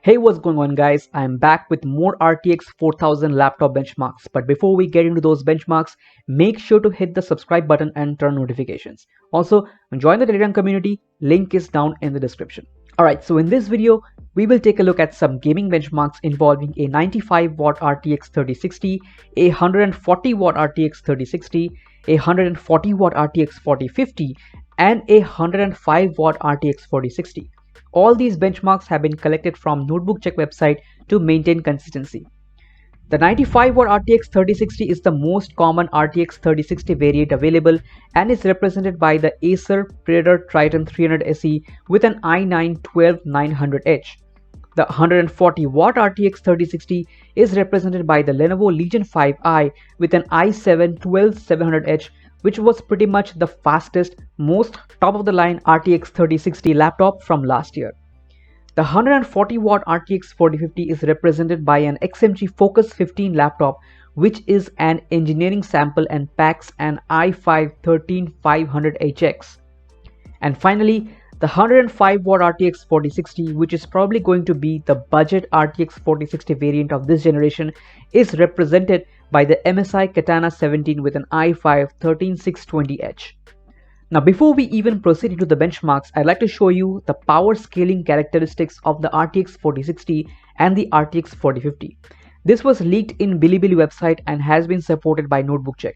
Hey, what's going on guys? I'm back with more RTX 4000 laptop benchmarks. But before we get into those benchmarks, make sure to hit the subscribe button and turn notifications. Also, join the Telegram community, link is down in the description. Alright, so in this video, we will take a look at some gaming benchmarks involving a 95W RTX 3060, a 140W RTX 3060, a 140W RTX 4050, and a 105W RTX 4060. All these benchmarks have been collected from Notebook Check website to maintain consistency. The 95W RTX 3060 is the most common RTX 3060 variant available and is represented by the Acer Predator Triton 300 SE with an i9-12900H. The 140W RTX 3060 is represented by the Lenovo Legion 5i with an i7-12700H, which was pretty much the fastest, most top-of-the-line RTX 3060 laptop from last year. The 140W RTX 4050 is represented by an XMG Focus 15 laptop, which is an engineering sample and packs an i5-13500HX. And finally, the 105W RTX 4060, which is probably going to be the budget RTX 4060 variant of this generation, is represented by the MSI Katana 17 with an i5-13620H. Now before we even proceed into the benchmarks, I'd like to show you the power scaling characteristics of the RTX 4060 and the RTX 4050. This was leaked in Bilibili website and has been supported by Notebook Check.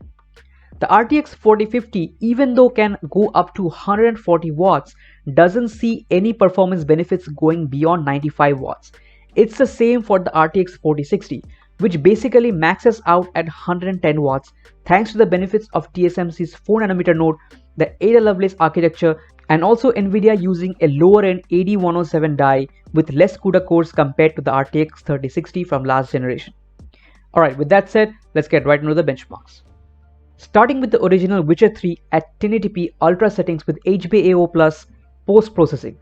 The RTX 4050, even though can go up to 140 watts, doesn't see any performance benefits going beyond 95 watts. It's the same for the RTX 4060, which basically maxes out at 110 watts thanks to the benefits of TSMC's 4nm node, the Ada Lovelace architecture, and also Nvidia using a lower-end AD107 die with less CUDA cores compared to the RTX 3060 from last generation. Alright, with that said, let's get right into the benchmarks. Starting with the original Witcher 3 at 1080p ultra settings with HBAO plus post-processing.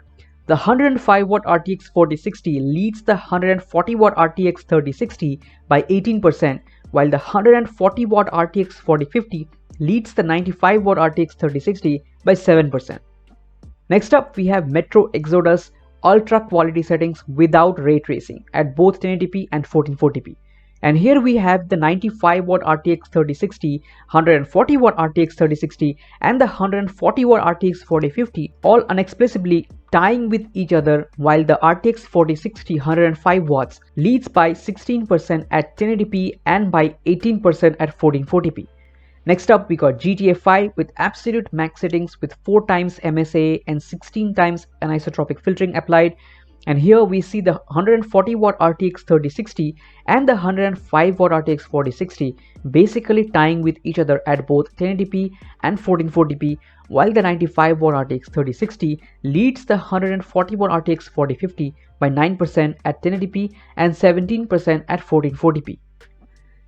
The 105W RTX 4060 leads the 140W RTX 3060 by 18%, while the 140W RTX 4050 leads the 95W RTX 3060 by 7%. Next up, we have Metro Exodus ultra quality settings without ray tracing at both 1080p and 1440p. And here we have the 95W RTX 3060, 140W RTX 3060 and the 140W RTX 4050 all unexplicably tying with each other, while the RTX 4060 105 watts leads by 16% at 1080p and by 18% at 1440p. Next up, we got GTA 5 with absolute max settings with 4 times MSA and 16 times anisotropic filtering applied. And here we see the 140W RTX 3060 and the 105W RTX 4060 basically tying with each other at both 1080p and 1440p, while the 95W RTX 3060 leads the 140W RTX 4050 by 9% at 1080p and 17% at 1440p.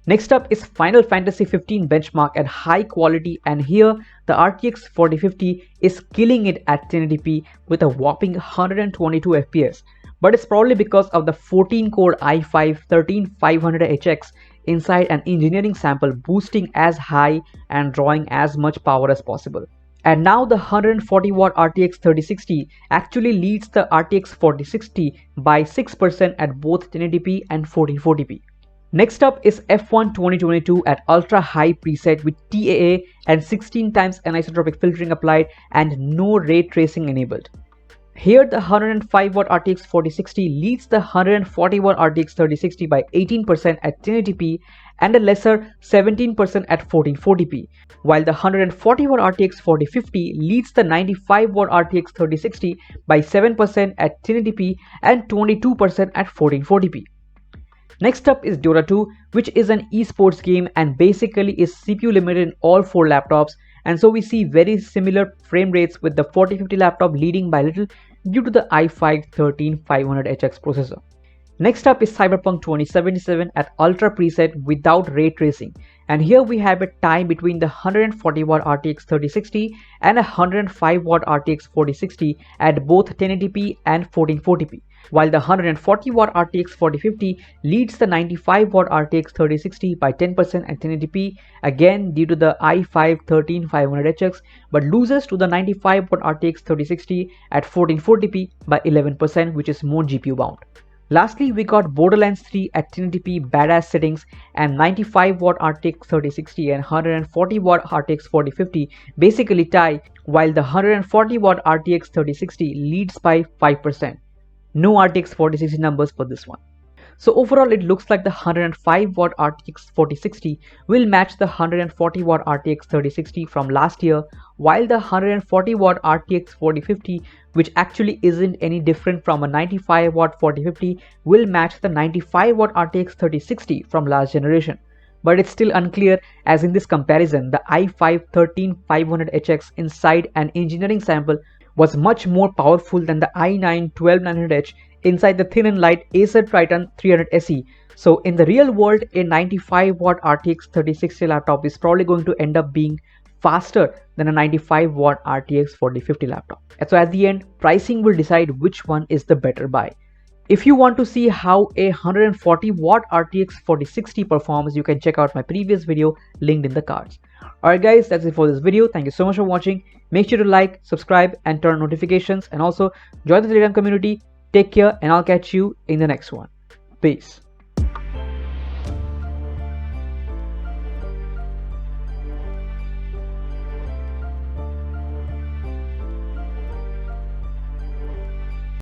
Next up is Final Fantasy 15 benchmark at high quality, and here the RTX 4050 is killing it at 1080p with a whopping 122 FPS, but it's probably because of the 14-core i5-13500HX inside an engineering sample boosting as high and drawing as much power as possible. And now the 140W RTX 3060 actually leads the RTX 4060 by 6% at both 1080p and 1440p. Next up is F1 2022 at ultra high preset with TAA and 16 times anisotropic filtering applied and no ray tracing enabled. Here the 105W RTX 4060 leads the 140W RTX 3060 by 18% at 1080p and a lesser 17% at 1440p, while the 140W RTX 4050 leads the 95W RTX 3060 by 7% at 1080p and 22% at 1440p. Next up is Dota 2, which is an esports game and basically is CPU limited in all 4 laptops, and so we see very similar frame rates with the 4050 laptop leading by little due to the i5-13500HX processor. Next up is Cyberpunk 2077 at ultra preset without ray tracing, and here we have a tie between the 140W RTX 3060 and a 105W RTX 4060 at both 1080p and 1440p, while the 140W RTX 4050 leads the 95W RTX 3060 by 10% at 1080p, again due to the i5-13500HX, but loses to the 95W RTX 3060 at 1440p by 11%, which is more GPU bound. Lastly, we got Borderlands 3 at 1080p badass settings and 95W RTX 3060 and 140W RTX 4050 basically tie, while the 140W RTX 3060 leads by 5%. No RTX 4060 numbers for this one. So overall, it looks like the 105W RTX 4060 will match the 140W RTX 3060 from last year, while the 140W RTX 4050, which actually isn't any different from a 95W 4050, will match the 95W RTX 3060 from last generation. But it's still unclear, as in this comparison, the i5-13500HX inside an engineering sample was much more powerful than the i9-12900H inside the thin and light Acer Triton 300 SE. So in the real world, a 95W RTX 3060 laptop is probably going to end up being faster than a 95W RTX 4050 laptop. And so at the end, pricing will decide which one is the better buy. If you want to see how a 140W RTX 4060 performs, you can check out my previous video linked in the cards. Alright guys, that's it for this video. Thank you so much for watching. Make sure to like, subscribe and turn on notifications, and also join the Telegram community. Take care, and I'll catch you in the next one. Peace.